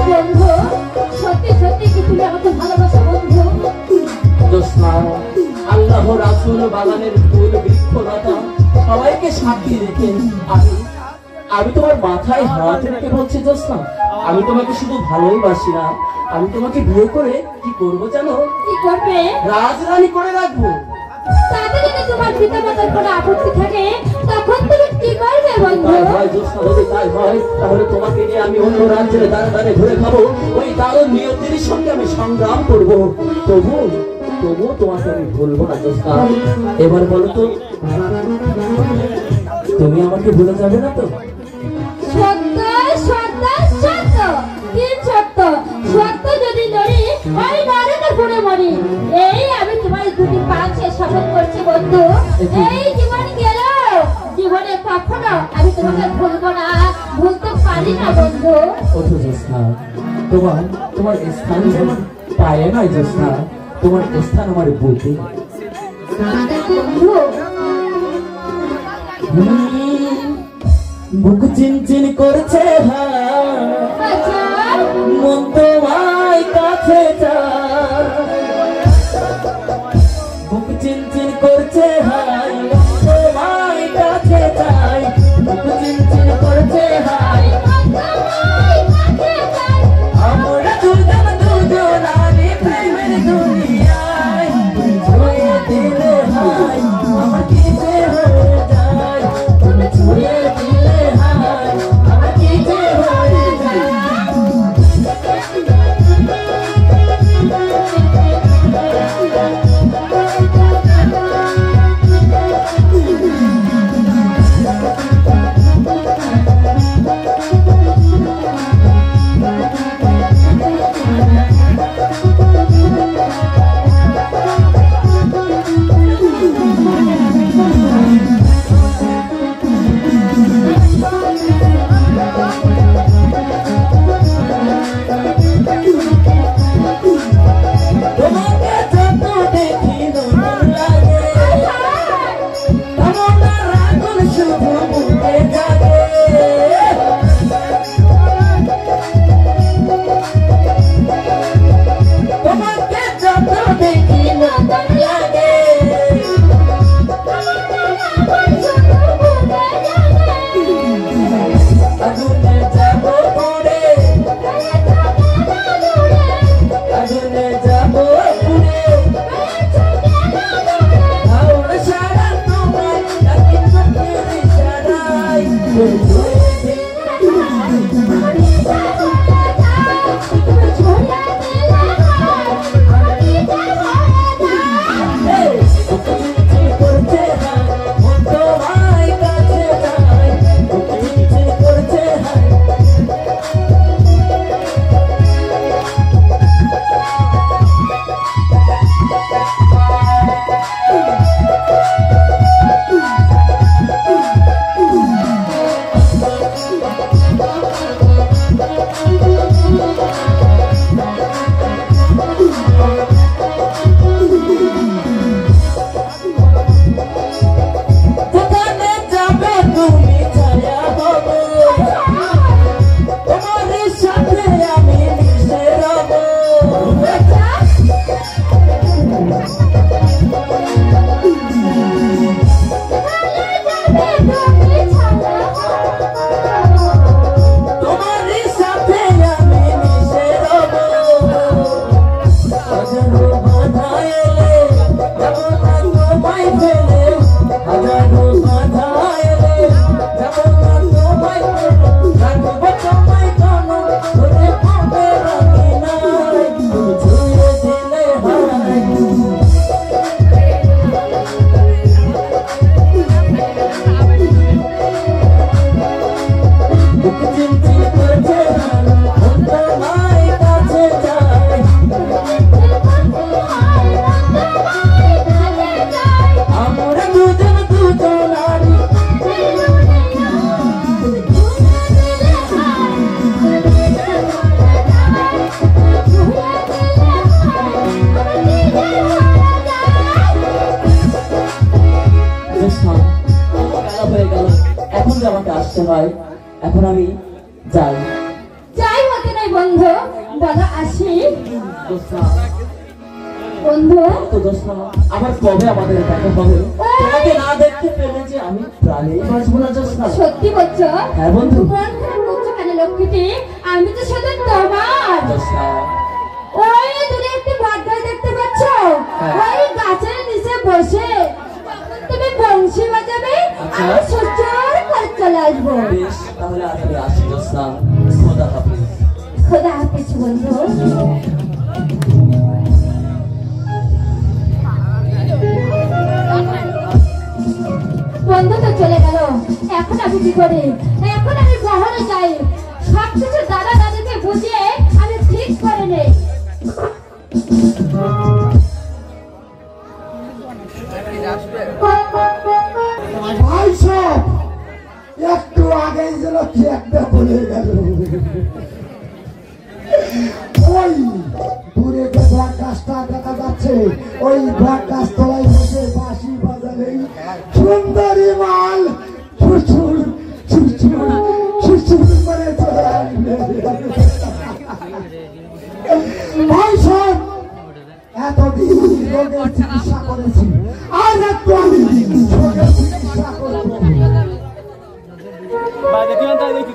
বন্ধু, সত্যি সত্যি কি তুমি আমাকে ভালোবাসো বন্ধু? জোৎস্না, আল্লাহ রাসূল বাগানের ফুল বৃক্ষলতা সবাইকে সাক্ষী রেখে আমি তোমার মাথায় হাত রেখে বলছি জোৎস্না, আমি তোমাকে শুধু ভালোবাসি না, আমি তোমাকে বিয়ে করে কি করবো জানো? কি করবে? রাজরানী করে রাখবো। তাতে যদি তোমার পিতামাতার কোনো আপত্তি থাকে তখন তুমি কি করবে বন্ধু? তাই হয় জোৎস্না, যদি তাই হয় তাহলে তোমাকে নিয়ে আমি অন্য রাজ্যের দ্বারে দ্বারে ঘুরে খাবো, ওই দারুণ নিয়তির সঙ্গে আমি সংগ্রাম করবো, তবু তোমাকে আমি ভুলবো না জোৎস্না। এবার বলো তো, তুমি আমাকে ভুলে যাবে না তো? সত্য সত্য সত্য, তিন সত্য, সত্য যদি নড়ি ওই নরকে পুড়ে মরি। এই আমি তোমার দুটি পাঁচে শপথ করছি বন্ধু, এই জীবন গেল, জীবনে কখনো আমি তোমাকে ভুলবো না, ভুলতে পারি না বন্ধু। ওঠো জোৎস্না, তোমার স্থান পায়ে নয় জোৎস্না, তোমার স্থান আমার বুকে। বন্ধু বুক চিনচিন করছে আচ্ছা, মন তোমায় কাছে চায়, বুক চিনচিন করছে মন তোমায় কাছে চায়, বুক চিনচিন করছে আমরা দুজনারি প্রেমের দুনিয়ায়, ছুঁয়ে দিলে হায় আমার কি যে হয়ে যায়, ছুঁয়ে দিলে হায় আমার কি যে হয়ে যায়। যাই হতে নাই বন্ধু। জোৎস্না, বন্ধু তো জোৎস্না, আবার কবে আমাদের দেখা হবে? তোমাকে না দেখতে পেলে যে আমি প্রাণেই বাঁচবো না জোৎস্না। সত্যি বলছো? হ্যাঁ বন্ধু। মন খারাপ করছো কেন লক্ষ্মীটি? আমি তো শুধু তোমার। জোৎস্না, ওই দূরে একটি বটগাছ দেখতে পাচ্ছ? হ্যাঁ। ওই গাছের নিচে বসে যখন তুমি বংশী বাজাবে আচ্ছা। আমি সুচর করে চলে আসবো। বেশ, তাহলে আজ আমি আসি জোৎস্না। খোদা হাফেজ। খোদা হাফেজ বন্ধু। বন্ধু তো চলে গেল, এখন আমি কি করি? এখন আমি শহরে যাই, সবকিছু দাদা দাদিকে বুঝিয়ে আমি ঠিক করে নেই। ভাই সব একটু আগে যেন কি একটা বলে গেল। ওই দূরে যে বট গাছটা দেখা যাচ্ছে, ওই বট গাছ তলায় বসে বাঁশি বাজালেই সুন্দরী মাল ছুরছুর ছুরছুর ছুরছুর করে চলে আসবে। ভাই সব এতদিন রোগের চিকিৎসা করেছি, আজ একটু আমি রোগের চিকিৎসা করবো। Vai, daqui não tá, daqui.